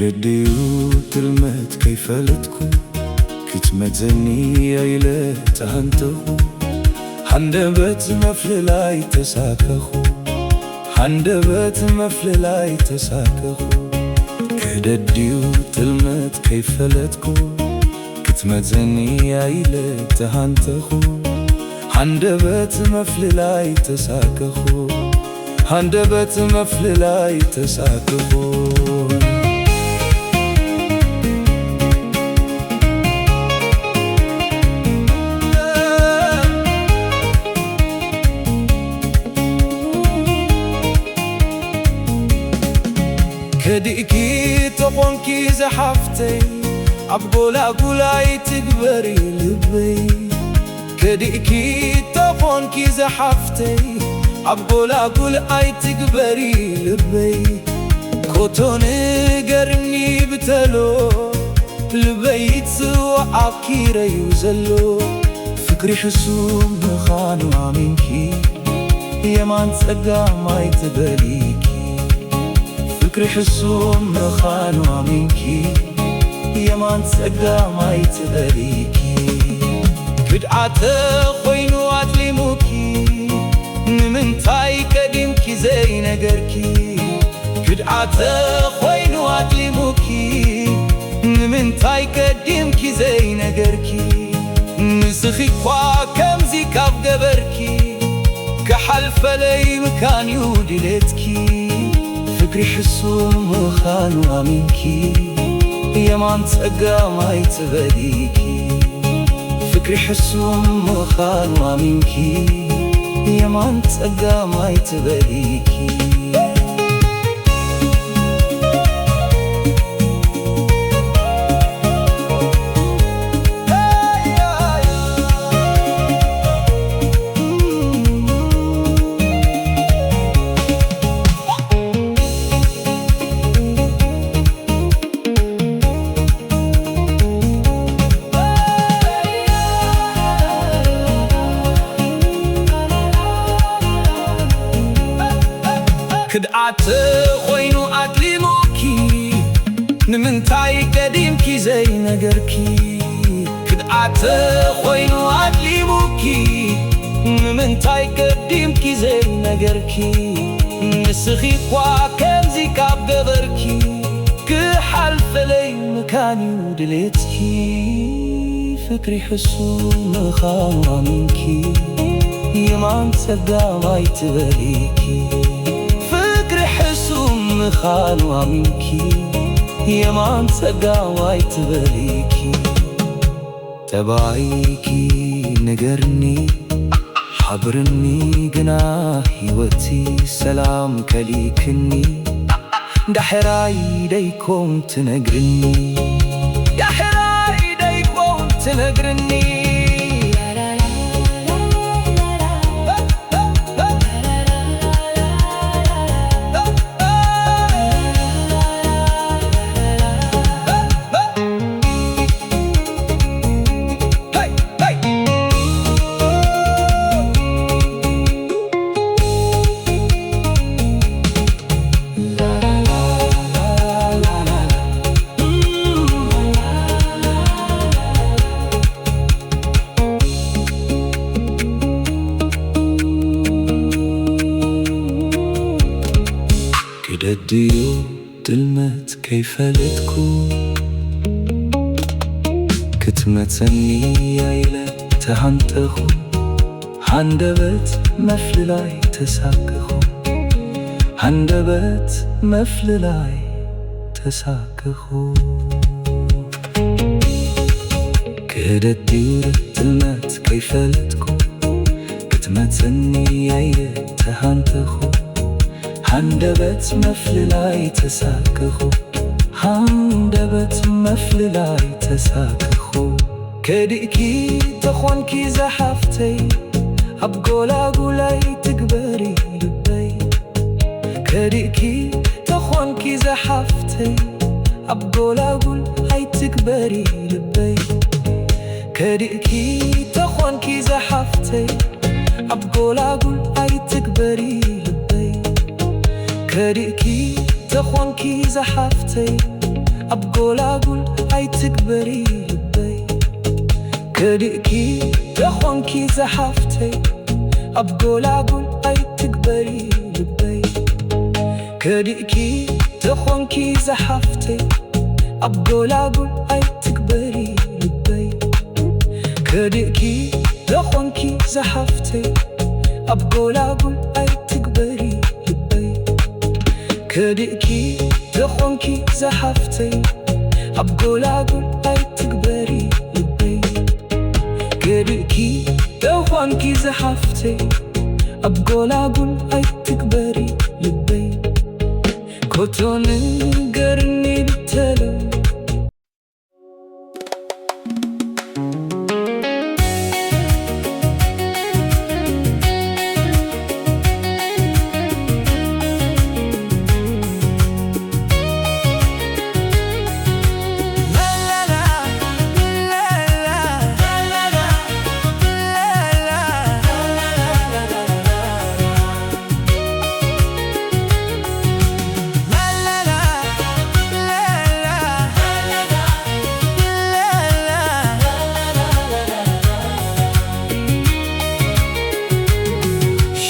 كدديو تلمت كيف لتكو كتمتزني يايلة تهنتخو حندبت مفللاي تساكخو حندبت مفللاي تساكخو كدديو تلمت كيف لتكو كتمتزني يايلة تهنتخو حندبت مفللاي تساكخو حندبت مفللاي تساكخو كديكي تقونكي زحفتي عبقولا قولاي تكبري لبي كديكي تقونكي زحفتي عبقولا قولاي تكبري لبي كوتو نقرني بتلو لبيت وعاكي ريوزلو فكري حسوم خانو عمينكي يمان تسقى ما يتبليكي فكري حسوم خانو عمينكي يمان تسقى ما يتبليكي كدعاته خوينو عتليموكي نمنتاي كديمكي زي نقركي كدعاته خوينو عتليموكي نمنتاي كديمكي زي نقركي نسخي كوا كمزي كاف قبركي كحلف لي مكان يودلتكي فكري حسوم خانو عمينكي يمان تسقى ما يتبليكي فكري حسوم خانو عمينكي يمان تسقى ما يتبليكي كدعاته خوينو عتليموكي نمنتاي قديمكي زي نقركي كدعاته خوينو عتليموكي نمنتاي قديمكي زي نقركي نسخي كوا كمزي كاب قبركي كحلف لي مكاني ودليتكي فكري حسوم خانو عمينكي يمان تسقى ما يتبليكي حسوم خانو عمينكي يمان تسقى ما يتبليكي تبعيكي نقرني حبرني قنا هيوتي سلام كليكني دحراي ديكم تنقرني دحراي ديكم تنقرني كدديو تلمت كيف لتكو كتمتسني يايلة تهنتخو حندبت مفللاي تساكخو حندبت مفللاي تساكخو كدديو تلمت كيف لتكو كتمتسني يايلة تهنتخو حندبت مفللاي تساكخو حندبت مفللاي تساكخو كديكي تخونكي زحفتي عبقولا قولاي تكبري لبي كديكي تخونكي زحفتي عبقولا قولاي تكبري لبي كديكي تخونكي زحفتي عبقولا قولاي تكبري لبي كديكي تخونكي زحفتي أبقولاقول أيتكبري لبي كدئكي تخونكي زحفتي أبقولاقول أيتكبري لبي كدئكي تخونكي زحفتي أبقولاقول أيتكبري لبي كدئكي تخونكي زحفتي أبقولاقول أيتكبري لبي كدئكي تخونكي زحفتي أبقولاقول أيتكبري لبي كدئكي تخونكي زحفتي أبقولاقول أيتكبري لبي كوتون قرني بتلو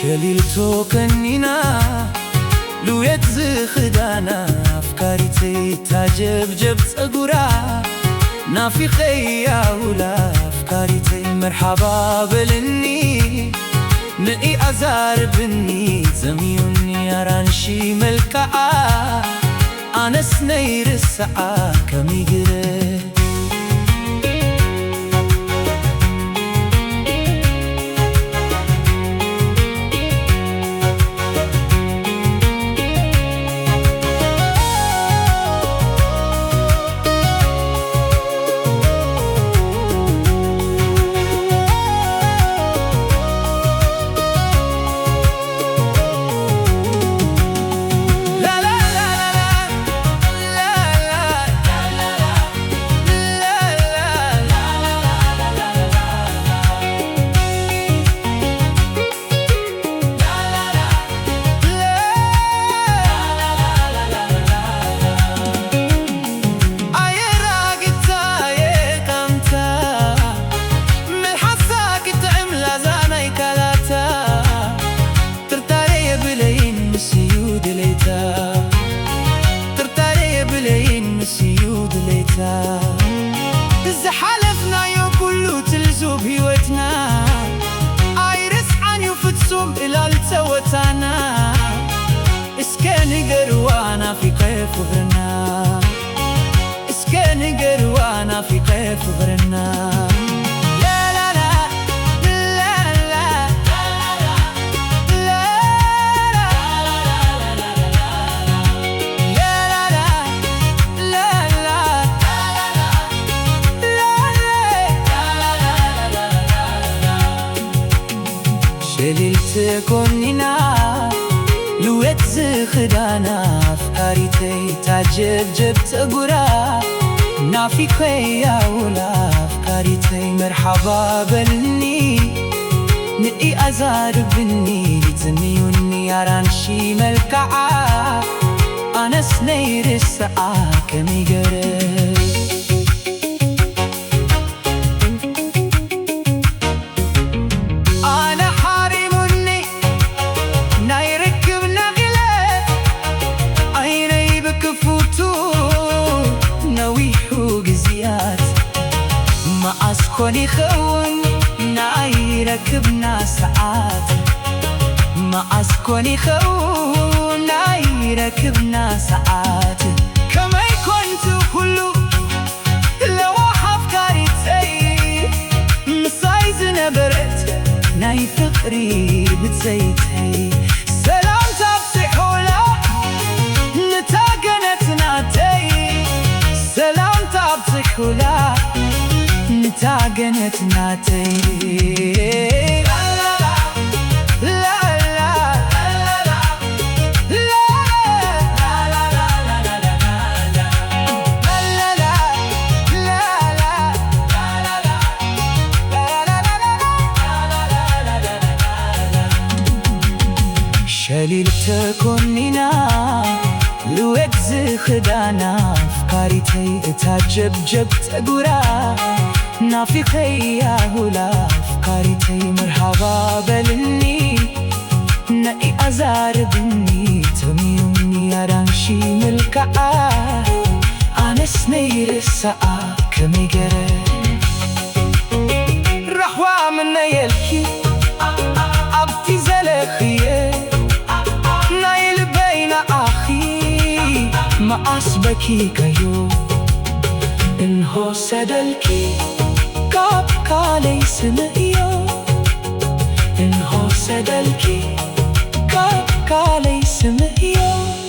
شليلتو كنينا لويت زخدانا أفكاريتي تاجب صقورا نافي خياولا أفكاريتي مرحبا بلني نقي أزار بني زميوني أرانشي ملكا أنا سنير الساعة كمي قري إذا حلفنا يو كله تلزو بهيوتنا عيرس عن يفتسوم إلى التوتانا إسكاني قروانا في قيف غرنا إسكاني قروانا في قيف غرنا شليلت كونينا لويت زخدانا أفكاريتي تاجب صقورا نافي خياولا أفكاريتي مرحبا بلني نقي أزار بني زميوني أرانشي ملكا أنا سنير الساعة كمي قري كوني خون ناي ركبنا ساعات ما أسكوني خون ناي ركبنا ساعات كما كنت كله لو أفكاريتي مصايز نبرت ناي فقري بتزيتي سلام تبصح ولا نتاقنت ناتي سلام تبصح ولا نتاقنت ناتي شليلت كونينا لوجز خدانا أفكاريتي اتعجب تقورا نافقي يا هلا أفكاريتي مرحبا بلني نقي أزار بني تميوني أرانشي ملكا أنا سنير الساعة كميجرة رحوة من يلكي أبتي زلخيه نايل بين أخي ما أسبكي كيو إنهو سدلكي كاب كالي سمئيو إنهو سدلكي كاب كالي سمئيو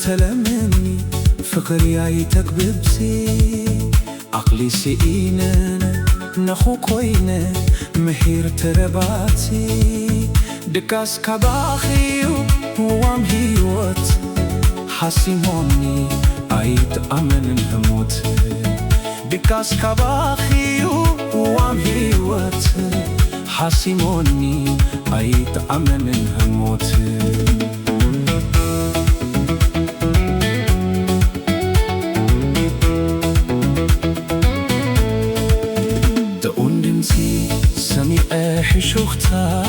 تلمني فقري عيتك ببسي عقلي سئينا نخو كوينا محير ترباتي دكاس كباخيو وام هيوت حاسيموني عيت أمن هموت دكاس كباخيو وام هيوت حاسيموني عيت أمن هموت حشوختا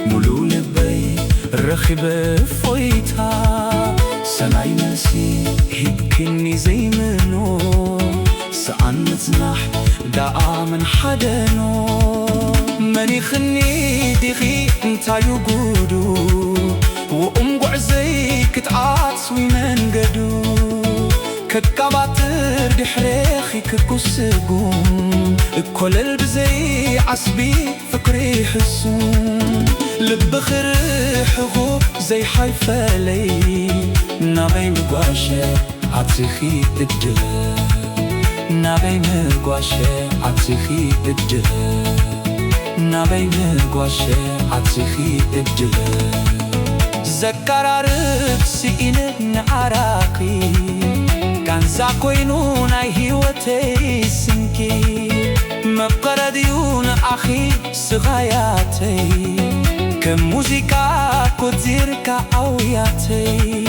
ملو لبي رخبة فويتا سمعي مسي هيكني زي منو سعن متنح داعا من حدنو ماني خني ديخي انتا يقودو وأمقع زي كتعاطس ويمنقدو ككباتر دحريخي ككسقوم كل البزي عصبي فكري حسون لبخر حغوب زي حيفالي نابي مقواشي عطيخي الجهة نابي مقواشي عطيخي الجهة نابي مقواشي عطيخي الجهة زكرارك سئين عراقي كان زاكوينو ناي هيوتي سنكي مقرديون أخي سغاياتي كموزيكا كوزير كأوياتي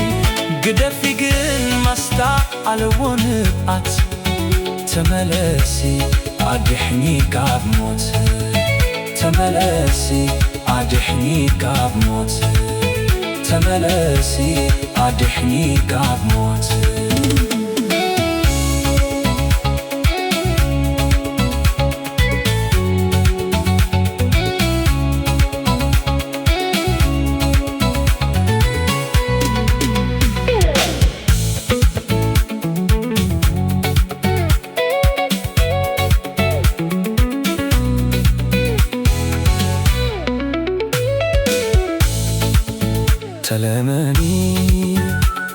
قدفي قن مستا ألوون بقات تملسي أدحني كاب موت تملسي أدحني كاب موت تملسي أدحني كاب موت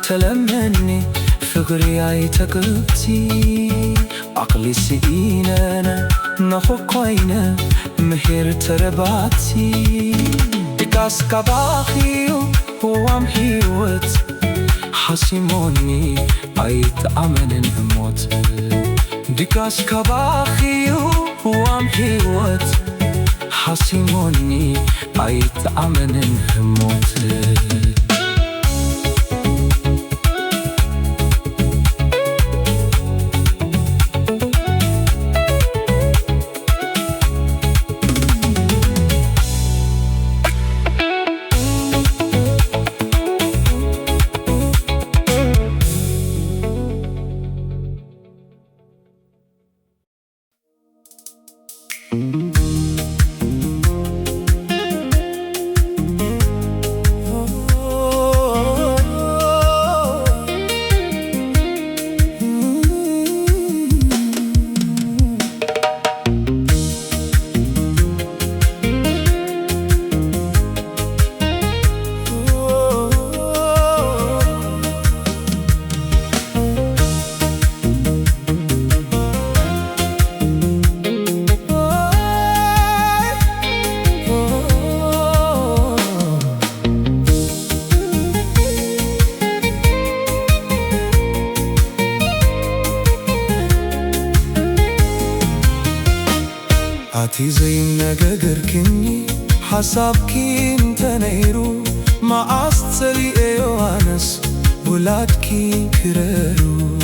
تلمني فقري عيتك بتي عقلي سئينا نخو كوينا مهير ترباتي دكاس كباخيو وام هيوت حاسيموني عيت أمن هموت دكاس كباخيو وام هيوت حاسيموني عيت أمن هموت أتي زي نجاجركني حسابكي انت نيرو ما أصلي يوانس ولادكي كررو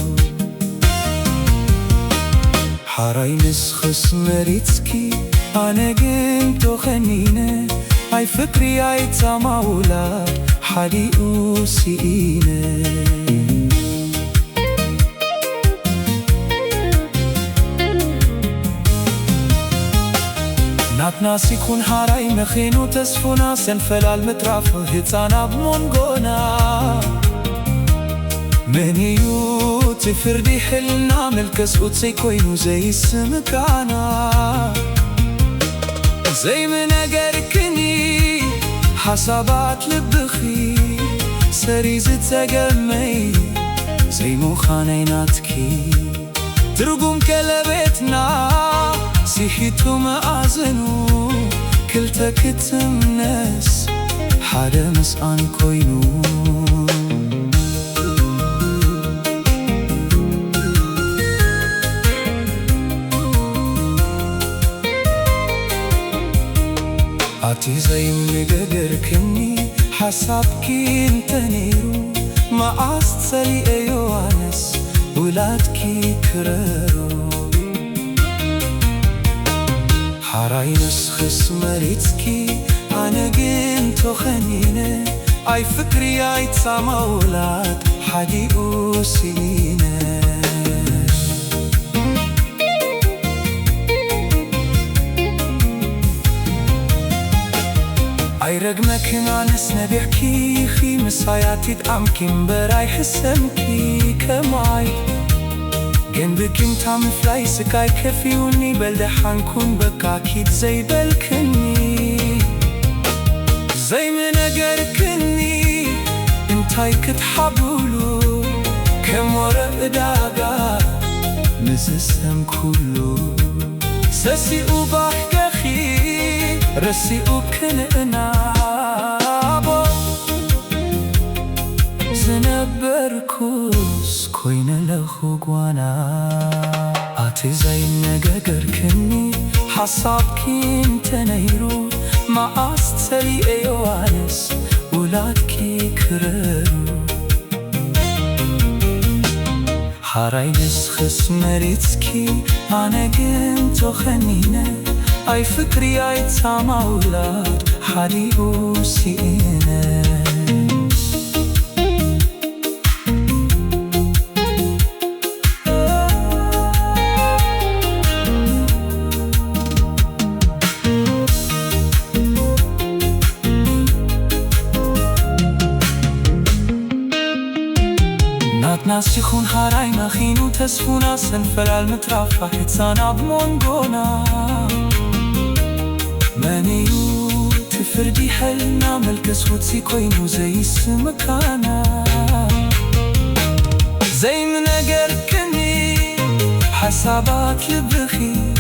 حراي نسخس مريتكي أنا جنتو خنينة أي فكري أي تماولا حالي أوسينة ناس يكون حراي مخينو تسفونا سنفلال مترافو هتانا بمونغونا منيو تفردي حلنا ملكس وتسيكوينو زي السمكانا زي من أجركني حسابات لبخي سريزة تجمعي زي مخانيناتكي ترقم كلبتنا سيحيتو مأزنو كلتا كتم ناس حدا مسقان كوينو أتي زي مجاجركني حسابكي انت نيرو ما أصلي أيوانس ولادكي كررو حراي نسخس مريتكي أنا جنتو خنينة أي فكري أي تسامولات حدي أوسينة أي رقمك نانس نبيحكي خي مساياتي تأمكن براي حسمكي كماي جنبكم تعمل فلاي سكاي كفيوني بلده حنكون بكاكيد زي بالكني زي من أجركني انتاي كتحبولو كم ورق داقا نسسهم كلو سسي وبحكخي رسي وكنقنا زنبركوس كوين لخوقوانا أتي زي نجاجركني حسابكي انت نيرو ما أستلي أيوانس ولادكي كررو حراي نسخس مريتكي أنا جنتو خنينة أي فكري أي تماولات حالي أوسينة ناس يخون حراي مخينو تسفونا سنفلال مترافع هتسانا بمونغونا منيو تفردي حلنا ملكس وتسيكوينو زي السمكانا زي من أجركني حسابات لبخي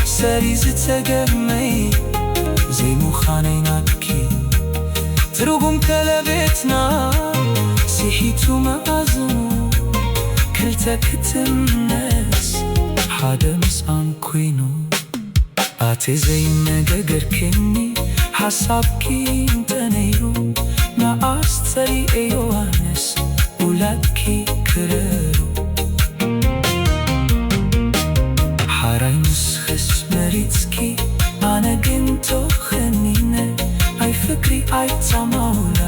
سريزة تجمعي زي مخانيناتكي ترقم كلبتنا سيحيتو مأزنو كلتا كتم ناس حدا مسقان كوينو أتي زي نجاجركني حسابكي انت نيرو ما أستلي أيوانس ولادكي كررو حراي نسخس مريتكي أنا جنتو خنينة أي فكري أي تماول